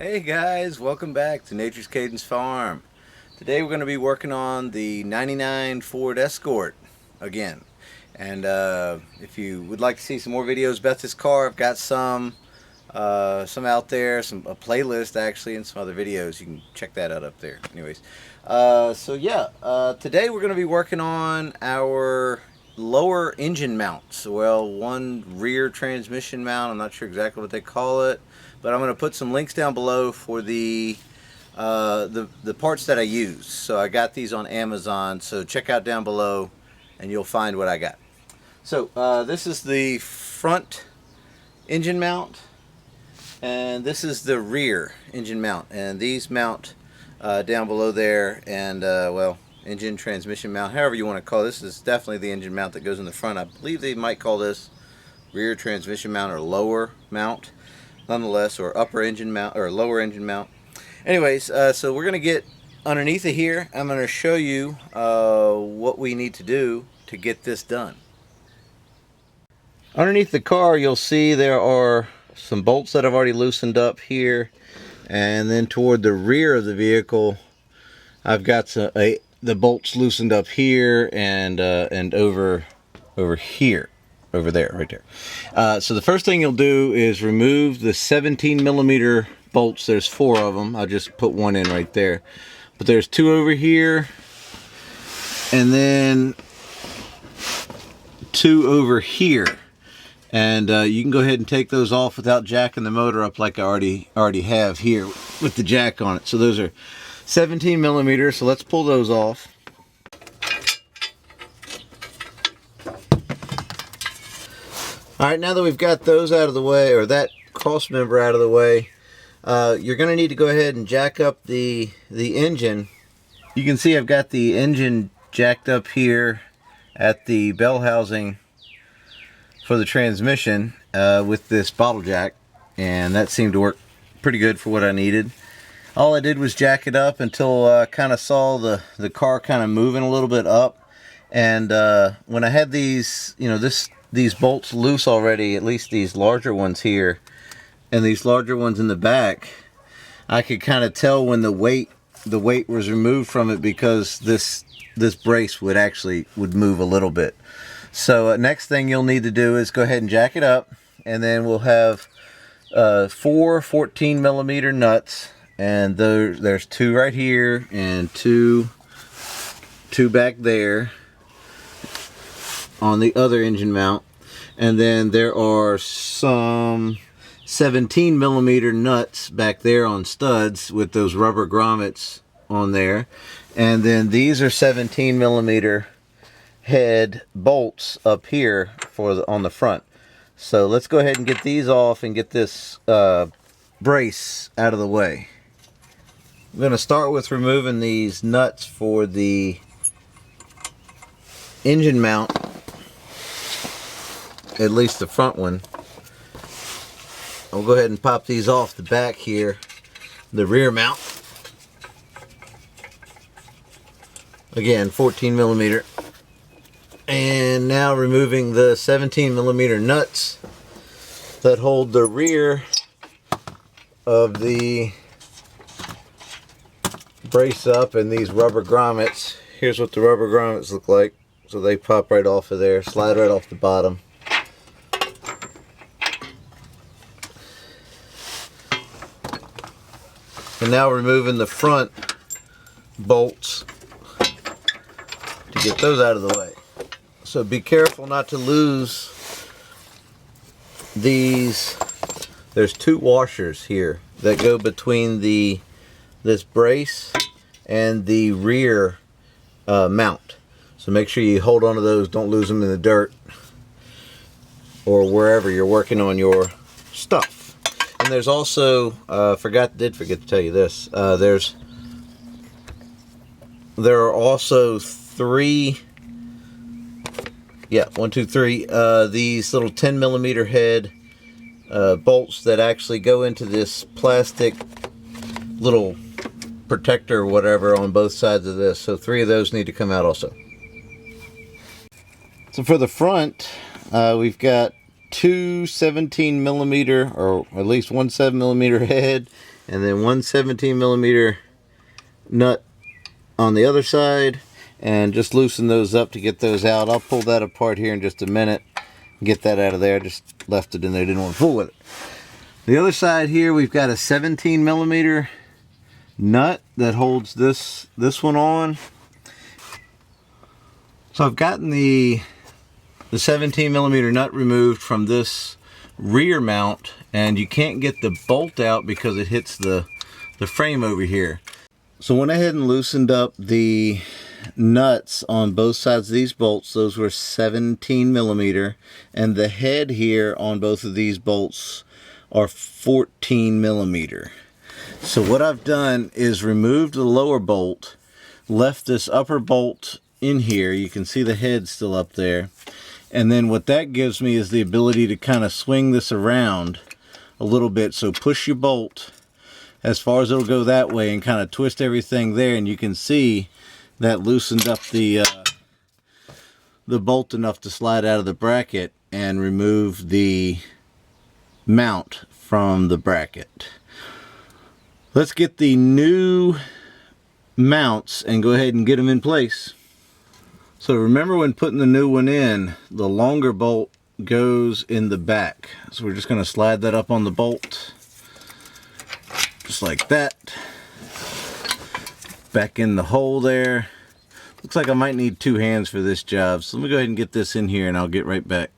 Hey guys, welcome back to Nature's Cadence Farm. Today we're going to be working on the 99 Ford Escort again. And if you would like to see some more videos about this car, I've got some out there, a playlist actually, and some other videos. You can check that out up there. Anyways, today we're going to be working on our lower engine mounts. Well, one rear transmission mount, I'm not sure exactly what they call it, but I'm going to put some links down below for the parts that I use. So I got these on Amazon, so check out down below and you'll find what I got. So this is the front engine mount, and this is the rear engine mount, and these mount down below there, and well, engine transmission mount, however you want to call it. This is definitely the engine mount that goes in the front. I believe they might call this rear transmission mount or lower mount nonetheless, or upper engine mount or lower engine mount. Anyways, so we're going to get underneath of here. I'm going to show you what we need to do to get this done. Underneath the car, you'll see there are some bolts that I've already loosened up here, and then toward the rear of the vehicle I've got the bolts loosened up here and over here, over there, right there. So the first thing you'll do is remove the 17mm bolts. There's 4 of them. I'll just put one in right there, but there's 2 over here, and then 2 over here. And you can go ahead and take those off without jacking the motor up like I already have here with the jack on it. So those are 17mm, so let's pull those off. Alright, now that we've got those out of the way, or that cross member out of the way, you're going to need to go ahead and jack up the engine. You can see I've got the engine jacked up here at the bell housing for the transmission with this bottle jack, and that seemed to work pretty good for what I needed. All I did was jack it up until I kind of saw the car kind of moving a little bit up, and when I had these, these bolts loose already, at least these larger ones here and these larger ones in the back, I could kind of tell when the weight was removed from it, because this brace would move a little bit. So next thing you'll need to do is go ahead and jack it up, and then we'll have 4 14mm nuts, and there's 2 right here and two back there on the other engine mount, and then there are some 17mm nuts back there on studs with those rubber grommets on there, and then these are 17mm head bolts up here on the front. So let's go ahead and get these off and get this brace out of the way. I'm going to start with removing these nuts for the engine mount, at least the front one. I'll go ahead and pop these off the back here, the rear mount. Again, 14mm. And now removing the 17mm nuts that hold the rear of the brace up, and these rubber grommets. Here's what the rubber grommets look like. So they pop right off of there, slide right off the bottom. And now removing the front bolts to get those out of the way. So be careful not to lose these. There's 2 washers here that go between this brace and the rear mount. So make sure you hold on to those, don't lose them in the dirt or wherever you're working on your stuff. And there's also, did forget to tell you this, there are also 3, yeah, 1, 2, 3, these little 10mm head bolts that actually go into this plastic little protector or whatever on both sides of this. So 3 of those need to come out also. So for the front, we've got 2 17mm, or at least 1 7mm head and then one 17mm nut on the other side, and just loosen those up to get those out. I'll pull that apart here in just a minute, get that out of there. Just left it in there, didn't want to fool with it. The other side here, we've got a 17mm nut that holds this one on. So I've gotten the 17mm nut removed from this rear mount, and you can't get the bolt out because it hits the frame over here. So went ahead and loosened up the nuts on both sides of these bolts. Those were 17mm, and the head here on both of these bolts are 14mm. So what I've done is removed the lower bolt, left this upper bolt in here. You can see the head still up there. And then what that gives me is the ability to kind of swing this around a little bit. So push your bolt as far as it'll go that way and kind of twist everything there, and you can see that loosened up the bolt enough to slide out of the bracket and remove the mount from the bracket. Let's get the new mounts and go ahead and get them in place. So remember, when putting the new one in, the longer bolt goes in the back. So we're just going to slide that up on the bolt. Just like that. Back in the hole there. Looks like I might need two hands for this job. So let me go ahead and get this in here and I'll get right back.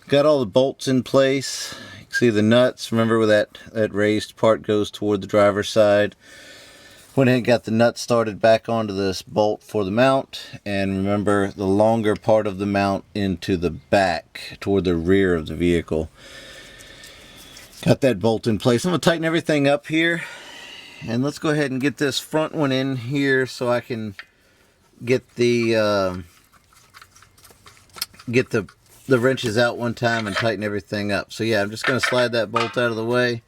Got all the bolts in place. You can see the nuts. Remember where that raised part goes toward the driver's side. Went ahead and got the nuts started back onto this bolt for the mount. And remember, the longer part of the mount into the back toward the rear of the vehicle. Got that bolt in place. I'm going to tighten everything up here, and let's go ahead and get this front one in here so I can get the wrenches out one time and tighten everything up. So yeah, I'm just going to slide that bolt out of the way.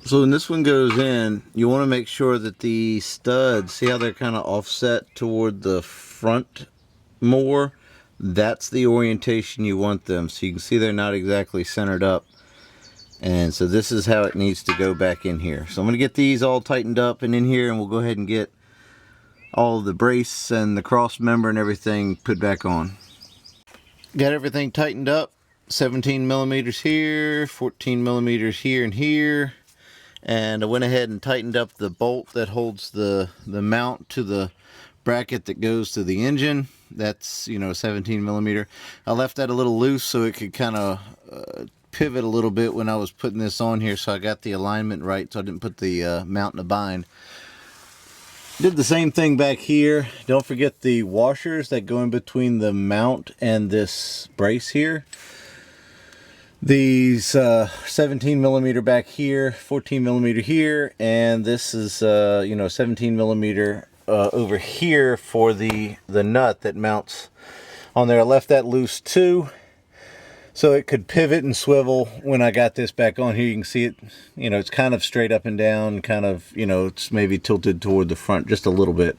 So when this one goes in, you want to make sure that the studs, see how they're kind of offset toward the front more? That's the orientation you want them. So you can see they're not exactly centered up. And so this is how it needs to go back in here. So I'm going to get these all tightened up and in here, and we'll go ahead and get all of the brace and the cross member and everything put back on. Got everything tightened up. 17mm here, 14mm here and here. And I went ahead and tightened up the bolt that holds the mount to the bracket that goes to the engine. That's, you know, 17mm. I left that a little loose so it could kind of pivot a little bit when I was putting this on here, so I got the alignment right, so I didn't put the mount in a bind. Did the same thing back here. Don't forget the washers that go in between the mount and this brace here. These 17mm back here, 14mm here, and this is 17mm over here for the nut that mounts on there. I left that loose too, so it could pivot and swivel. When I got this back on here, you can see it, it's kind of straight up and down, kind of, it's maybe tilted toward the front just a little bit.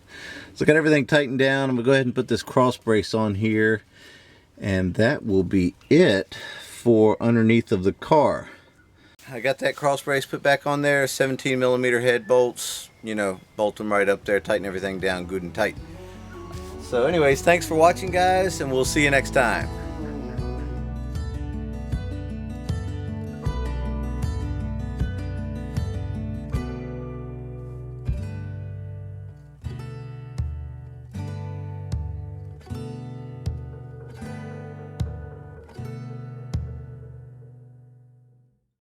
So I got everything tightened down. I'm gonna go ahead and put this cross brace on here, and that will be it for underneath of the car. I got that cross brace put back on there, 17mm head bolts, bolt them right up there, tighten everything down good and tight. So anyways, thanks for watching, guys, and we'll see you next time.